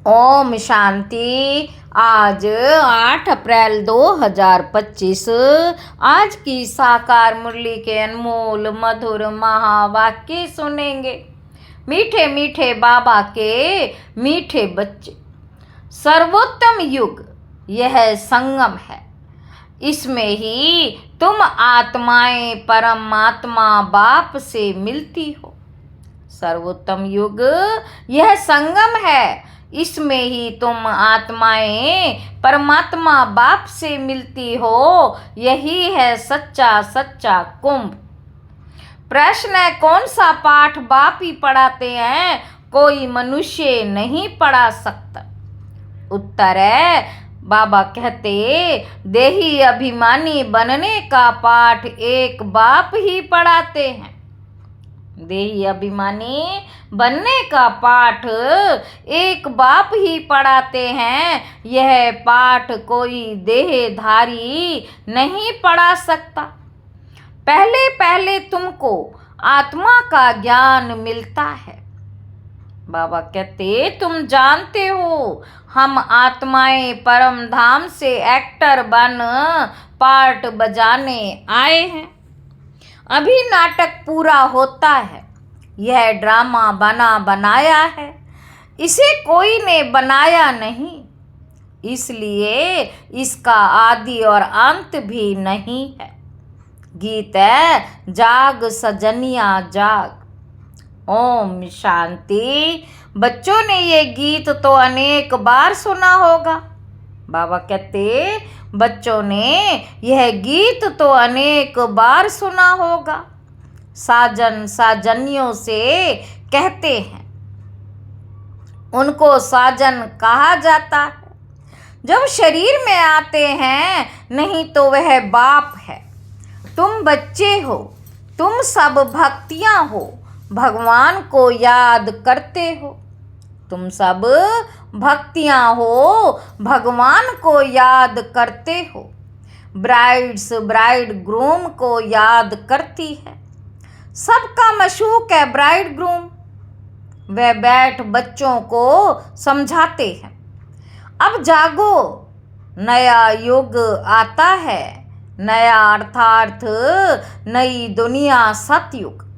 ओम शांति। आज 8 अप्रैल 2025। आज की साकार मुरली के अनमोल मधुर महावाक्य सुनेंगे। मीठे मीठे बाबा के मीठे बच्चे। सर्वोत्तम युग यह संगम है, इसमें ही तुम आत्माएं परमात्मा बाप से मिलती हो। सर्वोत्तम युग यह संगम है, इसमें ही तुम आत्माएं परमात्मा बाप से मिलती हो। यही है सच्चा सच्चा कुंभ। प्रश्न है, कौन सा पाठ बाप ही पढ़ाते हैं, कोई मनुष्य नहीं पढ़ा सकता। उत्तर है, बाबा कहते देही अभिमानी बनने का पाठ एक बाप ही पढ़ाते हैं। देही अभिमानी बनने का पाठ एक बाप ही पढ़ाते हैं। यह पाठ कोई देहधारी नहीं पढ़ा सकता। पहले पहले तुमको आत्मा का ज्ञान मिलता है। बाबा कहते तुम जानते हो हम आत्माएं परम धाम से एक्टर बन पार्ट बजाने आए हैं। अभी नाटक पूरा होता है। यह ड्रामा बना बनाया है, इसे कोई ने बनाया नहीं, इसलिए इसका आदि और अंत भी नहीं है। गीत है, जाग सजनिया जाग। ओम शांति। बच्चों ने ये गीत तो अनेक बार सुना होगा। बाबा कहते बच्चों ने यह गीत तो अनेक बार सुना होगा। साजन साजनियों से कहते हैं, उनको साजन कहा जाता है। जब शरीर में आते हैं, नहीं तो वह बाप है। तुम बच्चे हो, तुम सब भक्तियां हो, भगवान को याद करते हो। तुम सब भक्तियां हो, भगवान को याद करते हो। ब्राइड्स ब्राइड ग्रूम को याद करती है। सबका मशूक है ब्राइड ग्रूम। वे बैठ बच्चों को समझाते हैं, अब जागो, नया युग आता है। नया अर्थार्थ नई दुनिया सतयुग।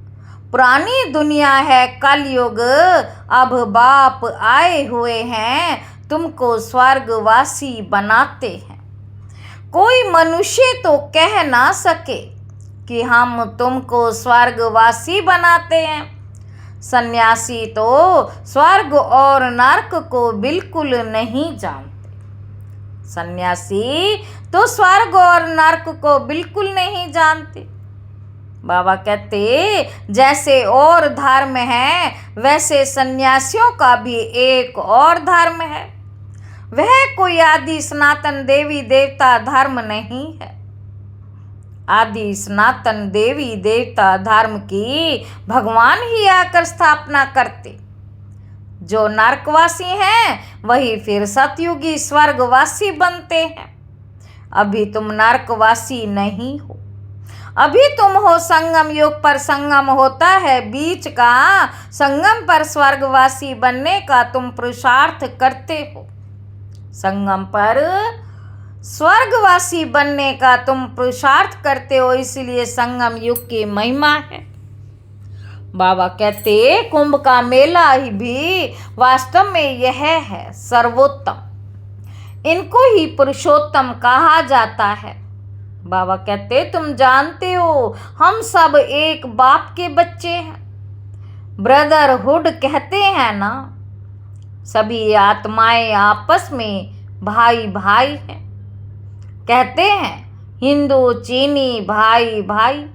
पुरानी दुनिया है कलयुग। अब बाप आए हुए हैं, तुमको स्वर्गवासी बनाते हैं। कोई मनुष्य तो कह ना सके कि हम तुमको स्वर्गवासी बनाते हैं। सन्यासी तो स्वर्ग और नरक को बिल्कुल नहीं जानते। सन्यासी तो स्वर्ग और नरक को बिल्कुल नहीं जानते। बाबा कहते जैसे और धर्म है, वैसे सन्यासियों का भी एक और धर्म है। वह कोई आदि सनातन देवी देवता धर्म नहीं है। आदि सनातन देवी देवता धर्म की भगवान ही आकर स्थापना करते। जो नरकवासी हैं, वही फिर सतयुगी स्वर्गवासी बनते हैं। अभी तुम नरकवासी नहीं हो, अभी तुम हो संगम युग पर। संगम होता है बीच का, संगम पर स्वर्गवासी बनने का तुम पुरुषार्थ करते हो। संगम पर स्वर्गवासी बनने का तुम पुरुषार्थ करते हो, इसलिए संगम युग की महिमा है। बाबा कहते कुंभ का मेला ही भी वास्तव में यह है सर्वोत्तम। इनको ही पुरुषोत्तम कहा जाता है। बाबा कहते तुम जानते हो हम सब एक बाप के बच्चे हैं। ब्रदरहुड कहते हैं ना, सभी आत्माएं आपस में भाई भाई हैं। कहते हैं हिंदू चीनी भाई भाई,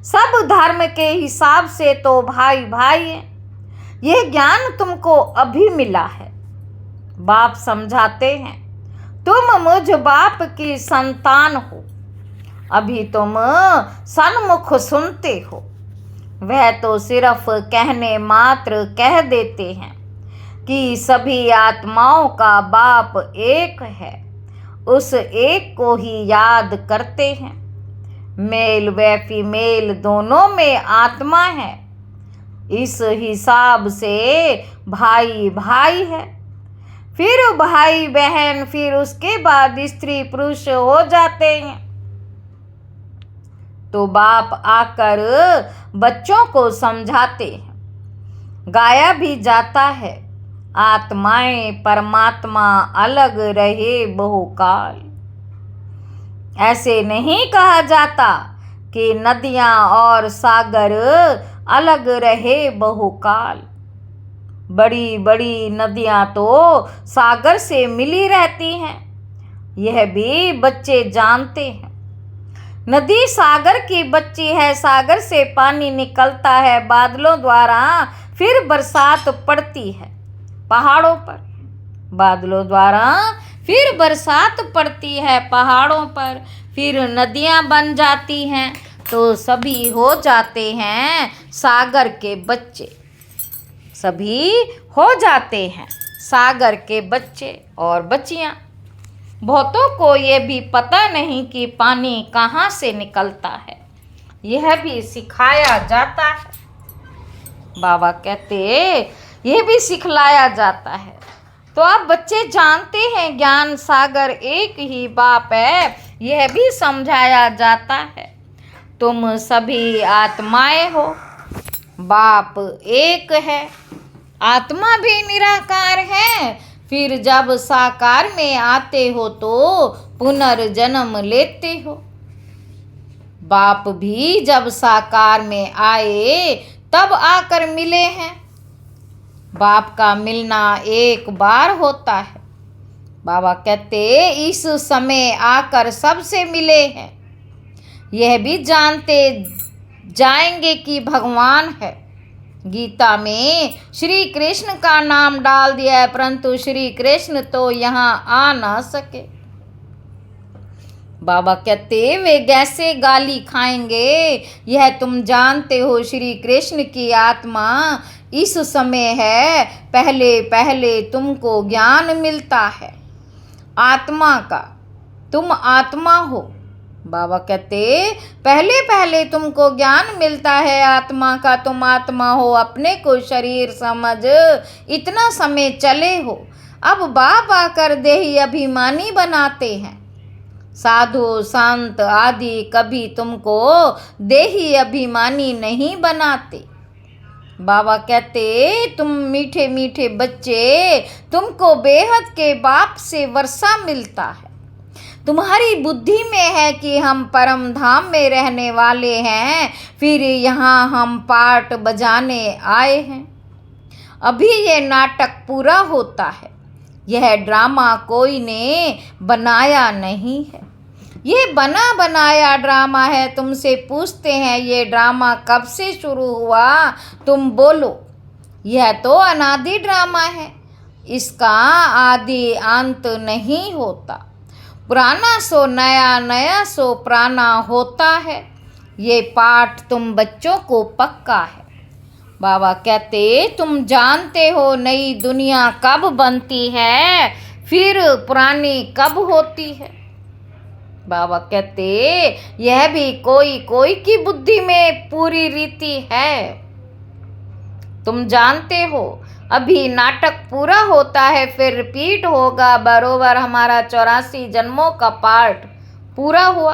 सब धर्म के हिसाब से तो भाई भाई हैं। यह ज्ञान तुमको अभी मिला है। बाप समझाते हैं तुम मुझ बाप की संतान हो। अभी तुम सन्मुख सुनते हो, वह तो सिर्फ कहने मात्र कह देते हैं कि सभी आत्माओं का बाप एक है। उस एक को ही याद करते हैं। मेल व फीमेल दोनों में आत्मा है। इस हिसाब से भाई भाई है। फिर भाई बहन, फिर उसके बाद स्त्री पुरुष हो जाते हैं। तो बाप आकर बच्चों को समझाते हैं। गाया भी जाता है, आत्माएं परमात्मा अलग रहे बहुकाल। ऐसे नहीं कहा जाता कि नदियां और सागर अलग रहे बहुकाल। बड़ी बड़ी नदियां तो सागर से मिली रहती हैं, यह भी बच्चे जानते हैं। नदी सागर की बच्ची है, सागर से पानी निकलता है बादलों द्वारा, फिर बरसात पड़ती है पहाड़ों पर। बादलों द्वारा फिर बरसात पड़ती है पहाड़ों पर, फिर नदियां बन जाती हैं, तो सभी हो जाते हैं सागर के बच्चे। सभी हो जाते हैं सागर के बच्चे और बच्चियां। बहुतों को ये भी पता नहीं कि पानी कहाँ से निकलता है, यह भी सिखाया जाता है। बाबा कहते यह भी सिखलाया जाता है। तो आप बच्चे जानते हैं ज्ञान सागर एक ही बाप है, यह भी समझाया जाता है। तुम सभी आत्माएं हो, बाप एक है, आत्मा भी निराकार है। फिर जब साकार में आते हो तो पुनर्जन्म लेते हो। बाप भी जब साकार में आए तब आकर मिले हैं। बाप का मिलना एक बार होता है। बाबा कहते इस समय आकर सबसे मिले हैं। यह भी जानते जाएंगे कि भगवान है। गीता में श्री कृष्ण का नाम डाल दिया है, परंतु श्री कृष्ण तो यहाँ आ ना सके। बाबा कहते वे कैसे गाली खाएंगे, यह तुम जानते हो। श्री कृष्ण की आत्मा इस समय है, पहले पहले तुमको ज्ञान मिलता है आत्मा का। तुम आत्मा हो। बाबा कहते पहले पहले तुमको ज्ञान मिलता है आत्मा का, तुम आत्मा हो। अपने को शरीर समझ इतना समय चले हो। अब बाप आकर देही अभिमानी बनाते हैं। साधु संत आदि कभी तुमको देही अभिमानी नहीं बनाते। बाबा कहते तुम मीठे मीठे बच्चे, तुमको बेहद के बाप से वर्षा मिलता है। तुम्हारी बुद्धि में है कि हम परम धाम में रहने वाले हैं, फिर यहाँ हम पाठ बजाने आए हैं। अभी ये नाटक पूरा होता है। यह ड्रामा कोई ने बनाया नहीं है, ये बना बनाया ड्रामा है। तुमसे पूछते हैं ये ड्रामा कब से शुरू हुआ, तुम बोलो। यह तो अनादि ड्रामा है, इसका आदि अंत नहीं होता। पुराना सो नया, नया सो पुराना होता है। ये पाठ तुम बच्चों को पक्का है। बाबा कहते तुम जानते हो नई दुनिया कब बनती है, फिर पुरानी कब होती है। बाबा कहते यह भी कोई कोई की बुद्धि में पूरी रीति है। तुम जानते हो अभी नाटक पूरा होता है, फिर रिपीट होगा। बरोबर हमारा 84 जन्मों का पार्ट पूरा हुआ।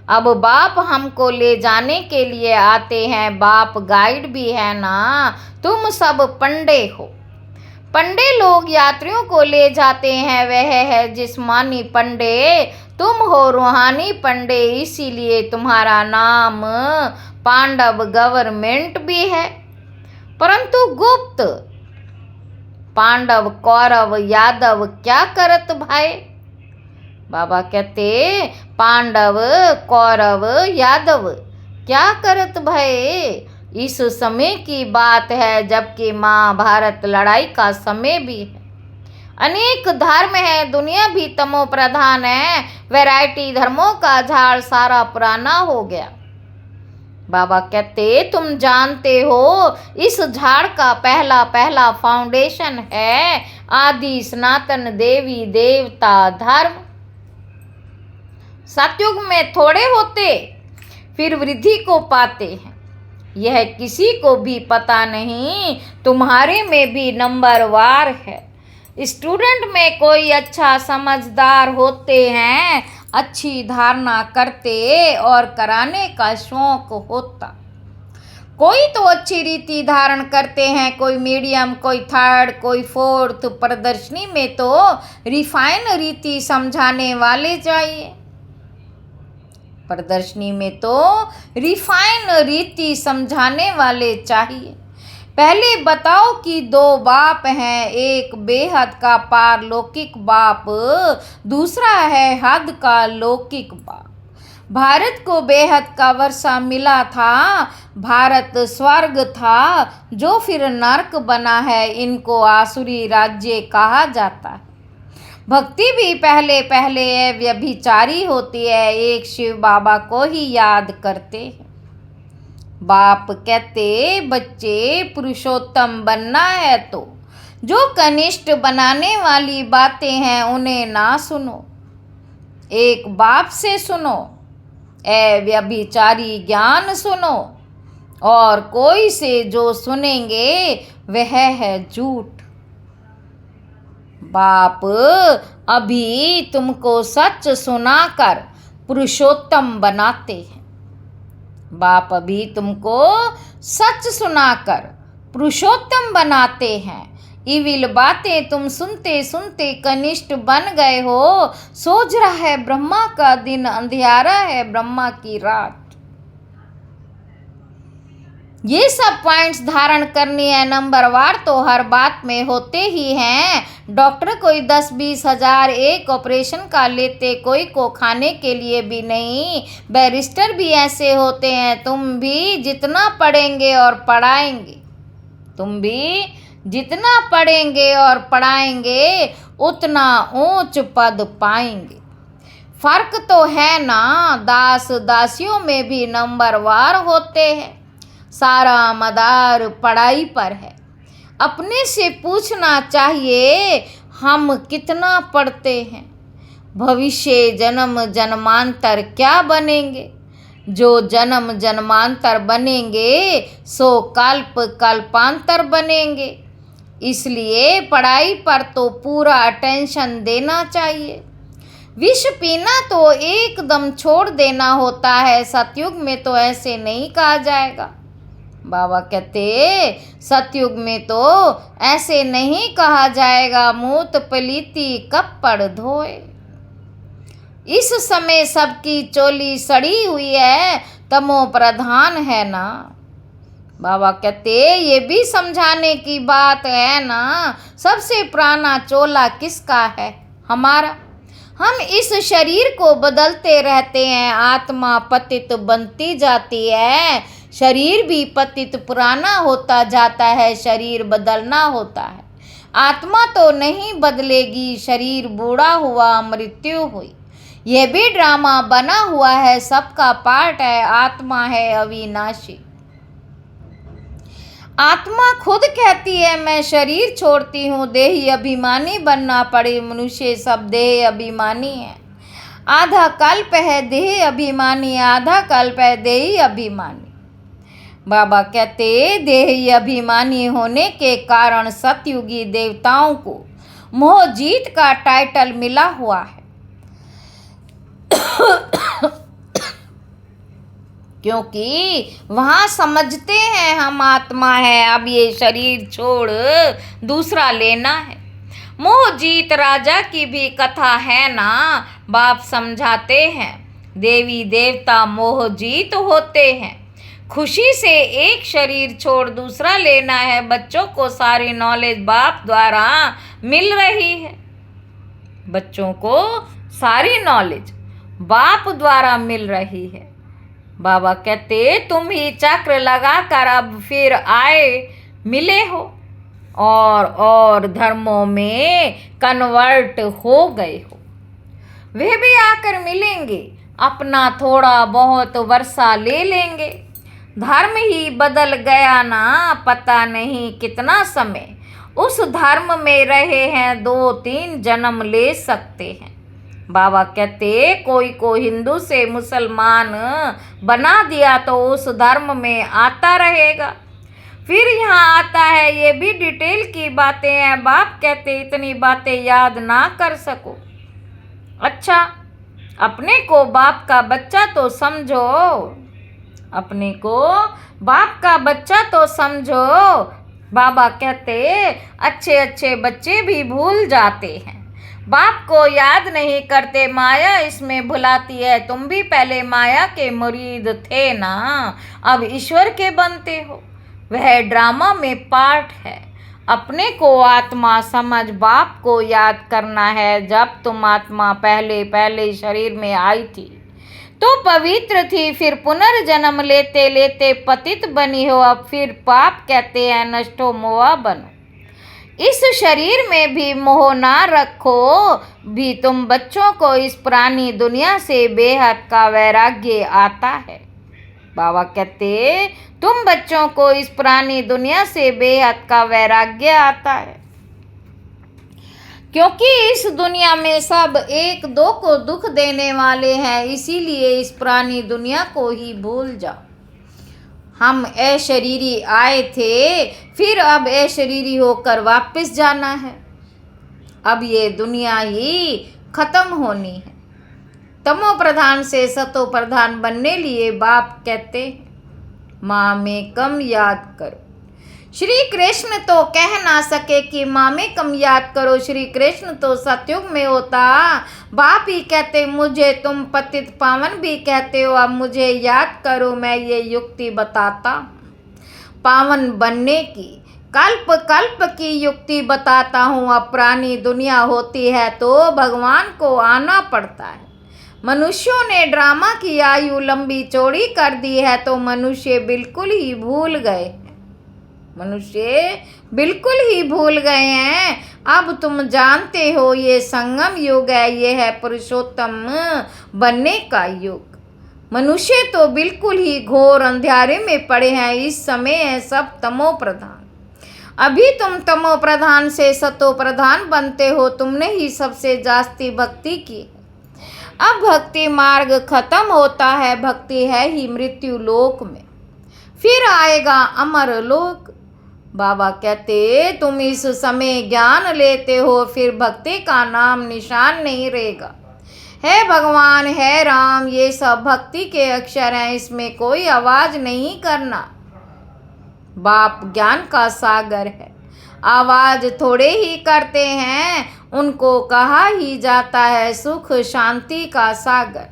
अब बाप हमको ले जाने के लिए आते हैं। बाप गाइड भी है ना। तुम सब पंडे हो। पंडे लोग यात्रियों को ले जाते हैं, वह है जिस्मानी पंडे। तुम हो रूहानी पंडे, इसीलिए तुम्हारा नाम पांडव गवर्नमेंट भी है, परंतु गुप्त। पांडव कौरव यादव क्या करत भाई। बाबा कहते पांडव कौरव यादव क्या करत भय। इस समय की बात है जबकि महाभारत लड़ाई का समय भी है। अनेक धर्म है, दुनिया भी तमो प्रधान है। वैरायटी धर्मों का झाड़ सारा पुराना हो गया। बाबा कहते तुम जानते हो इस झाड़ का पहला पहला फाउंडेशन है आदि सनातन देवी देवता धर्म। सतयुग में थोड़े होते, फिर वृद्धि को पाते हैं। यह किसी को भी पता नहीं, तुम्हारे में भी नंबर वार है। स्टूडेंट में कोई अच्छा समझदार होते हैं, अच्छी धारणा करते और कराने का शौक होता। कोई तो अच्छी रीति धारण करते हैं, कोई मीडियम, कोई थर्ड, कोई फोर्थ। प्रदर्शनी में तो रिफाइन रीति समझाने वाले चाहिए। प्रदर्शनी में तो रिफाइन रीति समझाने वाले चाहिए। पहले बताओ कि दो बाप हैं, एक बेहद का पारलौकिक बाप, दूसरा है हद का लौकिक बाप। भारत को बेहद का वर्षा मिला था, भारत स्वर्ग था जो फिर नर्क बना है, इनको आसुरी राज्य कहा जाता है। भक्ति भी पहले पहले व्यभिचारी होती है, एक शिव बाबा को ही याद करते हैं। बाप कहते बच्चे पुरुषोत्तम बनना है तो जो कनिष्ठ बनाने वाली बातें हैं उन्हें ना सुनो, एक बाप से सुनो। ए व्यभिचारी ज्ञान सुनो, और कोई से जो सुनेंगे वह है झूठ। बाप अभी तुमको सच सुनाकर पुरुषोत्तम बनाते हैं। बाप अभी तुमको सच सुनाकर पुरुषोत्तम बनाते हैं। इविल बातें तुम सुनते सुनते कनिष्ठ बन गए हो। सोच रहा है ब्रह्मा का दिन, अंधियारा है ब्रह्मा की रात। ये सब पॉइंट्स धारण करनी है। नंबरवार तो हर बात में होते ही हैं। डॉक्टर कोई 10-20 हजार एक ऑपरेशन का लेते, कोई को खाने के लिए भी नहीं। बैरिस्टर भी ऐसे होते हैं। तुम भी जितना पढ़ेंगे और पढ़ाएंगे, तुम भी जितना पढ़ेंगे और पढ़ाएंगे उतना ऊंच पद पाएंगे। फर्क तो है ना, दास दासियों में भी नंबरवार होते हैं। सारा मदार पढ़ाई पर है। अपने से पूछना चाहिए हम कितना पढ़ते हैं। भविष्य जन्म जन्मांतर क्या बनेंगे। जो जन्म जन्मांतर बनेंगे सो कल्प कल्पांतर बनेंगे। इसलिए पढ़ाई पर तो पूरा अटेंशन देना चाहिए। विष पीना तो एकदम छोड़ देना होता है। सतयुग में तो ऐसे नहीं कहा जाएगा। बाबा कहते सतयुग में तो ऐसे नहीं कहा जाएगा, मूत पलीती कपड़ धोए। इस समय सबकी चोली सड़ी हुई है, तमो प्रधान है ना। बाबा कहते ये भी समझाने की बात है ना, सबसे पुराना चोला किसका है, हमारा। हम इस शरीर को बदलते रहते हैं। आत्मा पतित बनती जाती है, शरीर भी पतित पुराना होता जाता है। शरीर बदलना होता है, आत्मा तो नहीं बदलेगी। शरीर बूढ़ा हुआ, मृत्यु हुई। यह भी ड्रामा बना हुआ है, सबका पार्ट है। आत्मा है अविनाशी। आत्मा खुद कहती है मैं शरीर छोड़ती हूँ, देही अभिमानी बनना पड़े। मनुष्य सब देह अभिमानी है। आधा कल्प है देह अभिमानी, आधा कल्प है देही अभिमानी। बाबा कहते देही अभिमानी होने के कारण सतयुगी देवताओं को मोहजीत का टाइटल मिला हुआ है। क्योंकि वहाँ समझते हैं हम आत्मा है, अब ये शरीर छोड़ दूसरा लेना है। मोहजीत राजा की भी कथा है ना, बाप समझाते हैं। देवी देवता मोहजीत होते हैं। खुशी से एक शरीर छोड़ दूसरा लेना है। बच्चों को सारी नॉलेज बाप द्वारा मिल रही है। बच्चों को सारी नॉलेज बाप द्वारा मिल रही है। बाबा कहते तुम ही चक्र लगाकर अब फिर आए मिले हो और धर्मों में कन्वर्ट हो गए हो। वे भी आकर मिलेंगे, अपना थोड़ा बहुत वर्षा ले लेंगे। धर्म ही बदल गया ना, पता नहीं कितना समय उस धर्म में रहे हैं, 2-3 जन्म ले सकते हैं। बाबा कहते कोई को हिंदू से मुसलमान बना दिया तो उस धर्म में आता रहेगा। फिर यहाँ आता है ये भी डिटेल की बातें हैं। बाप कहते इतनी बातें याद ना कर सको। अच्छा, अपने को बाप का बच्चा तो समझो, अपने को बाप का बच्चा तो समझो। बाबा कहते अच्छे अच्छे बच्चे भी भूल जाते हैं, बाप को याद नहीं करते, माया इसमें भुलाती है। तुम भी पहले माया के मुरीद थे ना, अब ईश्वर के बनते हो। वह ड्रामा में पार्ट है। अपने को आत्मा समझ, बाप को याद करना है। जब तुम आत्मा पहले शरीर में आई थी तो पवित्र थी, फिर पुनर्जन्म लेते लेते पतित बनी हो। अब फिर पाप कहते हैं नष्टो मोआ बनो। इस शरीर में भी मोह ना रखो। भी तुम बच्चों को इस पुरानी दुनिया से बेहद का वैराग्य आता है। बाबा कहते तुम बच्चों को इस पुरानी दुनिया से बेहद का वैराग्य आता है, क्योंकि इस दुनिया में सब एक दो को दुख देने वाले हैं। इसीलिए इस पुरानी दुनिया को ही भूल जाओ। हम अशरीरी आए थे, फिर अब अशरीरी होकर वापस जाना है। अब ये दुनिया ही खत्म होनी है। तमो प्रधान से सतो प्रधान बनने लिए बाप कहते माँ में कम याद करो। श्री कृष्ण तो कह ना सके कि माँ में कम याद करो। श्री कृष्ण तो सतयुग में होता। बाप ही कहते मुझे तुम पतित पावन भी कहते हो, अब मुझे याद करो। मैं ये युक्ति बताता पावन बनने की, कल्प कल्प की युक्ति बताता हूँ। अब पुरानी दुनिया होती है तो भगवान को आना पड़ता है। मनुष्यों ने ड्रामा की आयु लंबी चौड़ी कर दी है तो मनुष्य बिल्कुल ही भूल गए। मनुष्य बिल्कुल ही भूल गए हैं। अब तुम जानते हो ये संगम युग है, ये है पुरुषोत्तम बनने का युग। मनुष्य तो बिल्कुल ही घोर अंधेरे में पड़े हैं। इस समय है सब तमो प्रधान। अभी तुम तमो प्रधान से सतो प्रधान बनते हो। तुमने ही सबसे जास्ती भक्ति की। अब भक्ति मार्ग खत्म होता है। भक्ति है ही मृत्यु लोक में, फिर आएगा अमर लोक। बाबा कहते तुम इस समय ज्ञान लेते हो, फिर भक्ति का नाम निशान नहीं रहेगा। है भगवान है राम, ये सब भक्ति के अक्षर हैं, इसमें कोई आवाज नहीं करना। बाप ज्ञान का सागर है, आवाज थोड़े ही करते हैं। उनको कहा ही जाता है सुख शांति का सागर।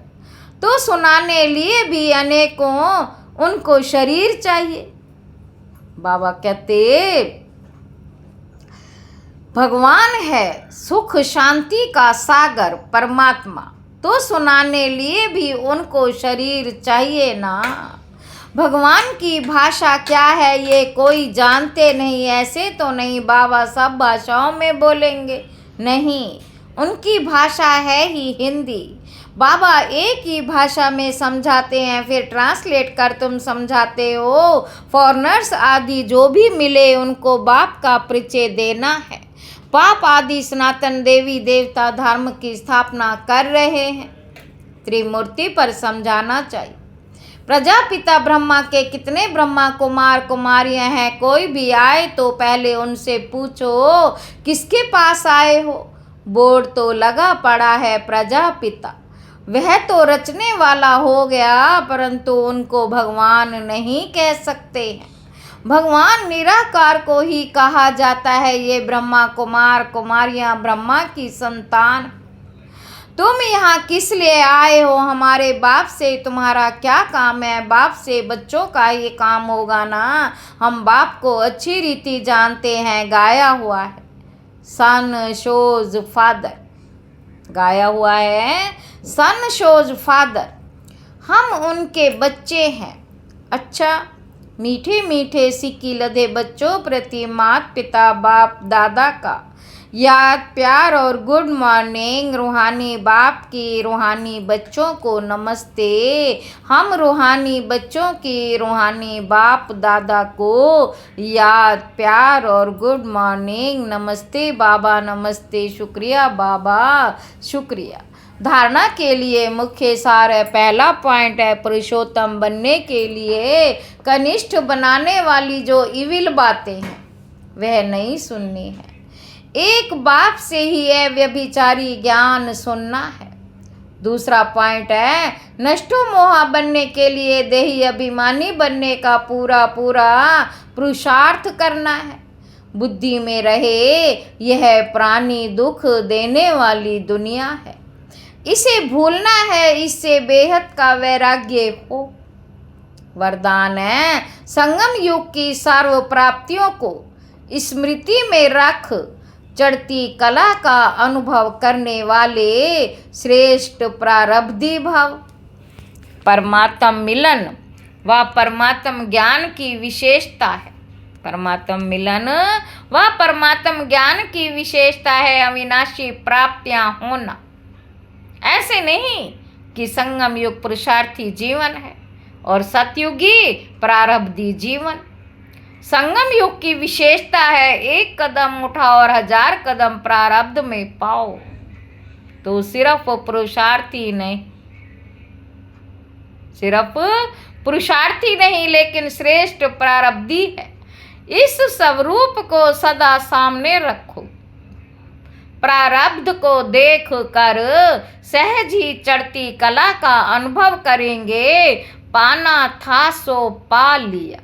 तो सुनाने लिए भी अनेकों उनको शरीर चाहिए। बाबा कहते भगवान है सुख शांति का सागर परमात्मा, तो सुनाने लिए भी उनको शरीर चाहिए ना। भगवान की भाषा क्या है ये कोई जानते नहीं। ऐसे तो नहीं बाबा सब भाषाओं में बोलेंगे, नहीं, उनकी भाषा है ही हिंदी। बाबा एक ही भाषा में समझाते हैं, फिर ट्रांसलेट कर तुम समझाते हो। फॉरेनर्स आदि जो भी मिले उनको बाप का परिचय देना है। बाप आदि सनातन देवी देवता धर्म की स्थापना कर रहे हैं। त्रिमूर्ति पर समझाना चाहिए। प्रजापिता ब्रह्मा के कितने ब्रह्मा कुमार कुमारियां हैं। कोई भी आए तो पहले उनसे पूछो किसके पास आए हो। बोर्ड तो लगा पड़ा है प्रजापिता, वह तो रचने वाला हो गया, परंतु उनको भगवान नहीं कह सकते हैं। भगवान निराकार को ही कहा जाता है। ये ब्रह्मा कुमार कुमारियां ब्रह्मा की संतान। तुम यहाँ किस लिए आए हो? हमारे बाप से तुम्हारा क्या काम है? बाप से बच्चों का ये काम होगा ना। हम बाप को अच्छी रीति जानते हैं। गाया हुआ है सन शोज फादर, गाया हुआ है सन शोज फादर। हम उनके बच्चे हैं। अच्छा, मीठे मीठे सिक्की लदे बच्चों प्रति माता पिता बाप दादा का याद प्यार और गुड मॉर्निंग। रूहानी बाप की रूहानी बच्चों को नमस्ते। हम रूहानी बच्चों की रूहानी बाप दादा को याद प्यार और गुड मॉर्निंग। नमस्ते बाबा, नमस्ते, शुक्रिया बाबा, शुक्रिया। धारणा के लिए मुख्य सार है। पहला पॉइंट है पुरुषोत्तम बनने के लिए कनिष्ठ बनाने वाली जो इविल बातें हैं वह नहीं सुननी है। एक बाप से ही है व्यभिचारी ज्ञान सुनना है। दूसरा पॉइंट है नष्टो मोहा बनने के लिए देही अभिमानी बनने का पूरा पुरुषार्थ करना है। बुद्धि में रहे यह प्राणी दुख देने वाली दुनिया है, इसे भूलना है, इससे बेहद का वैराग्य हो। वरदान है संगम युग की सर्व प्राप्तियों को स्मृति में रख चढ़ती कला का अनुभव करने वाले श्रेष्ठ प्रारब्धी भाव। परमात्म मिलन व परमात्म ज्ञान की विशेषता है। परमात्म मिलन व परमात्म ज्ञान की विशेषता है अविनाशी प्राप्तियां होना। ऐसे नहीं कि संगम युग पुरुषार्थी जीवन है और सतयुगी प्रारब्धी जीवन। संगम युग की विशेषता है एक कदम उठाओ और 1000 कदम प्रारब्ध में पाओ। तो सिर्फ पुरुषार्थी नहीं लेकिन श्रेष्ठ प्रारब्धी है। इस स्वरूप को सदा सामने रखो। प्रारब्ध को देख कर सहज ही चढ़ती कला का अनुभव करेंगे। पाना था सो पा लिया,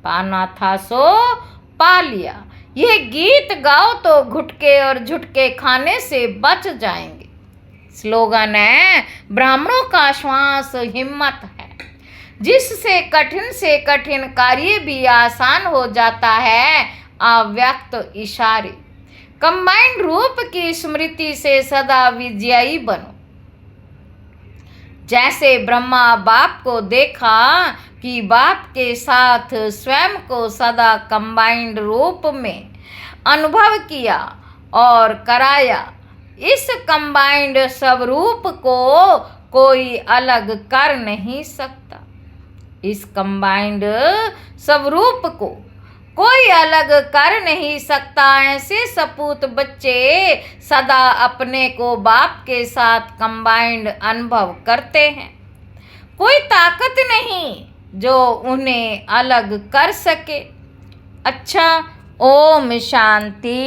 पाना था सो पा लिया। यह गीत गाओ तो घुटके और झुटके खाने से बच जाएंगे। स्लोगन है ब्राह्मणों का श्वास हिम्मत है, जिससे कठिन से कठिन कार्य भी आसान हो जाता है। अव्यक्त इशारे कंबाइंड रूप की स्मृति से सदा विजयी बनो। जैसे ब्रह्मा बाप को देखा कि बाप के साथ स्वयं को सदा कंबाइंड रूप में अनुभव किया और कराया। इस कंबाइंड स्वरूप को कोई अलग कर नहीं सकता। इस कंबाइंड स्वरूप को कोई अलग कर नहीं सकता। ऐसे सपूत बच्चे सदा अपने को बाप के साथ कंबाइंड अनुभव करते हैं। कोई ताकत नहीं जो उन्हें अलग कर सके। अच्छा, ओम शांति।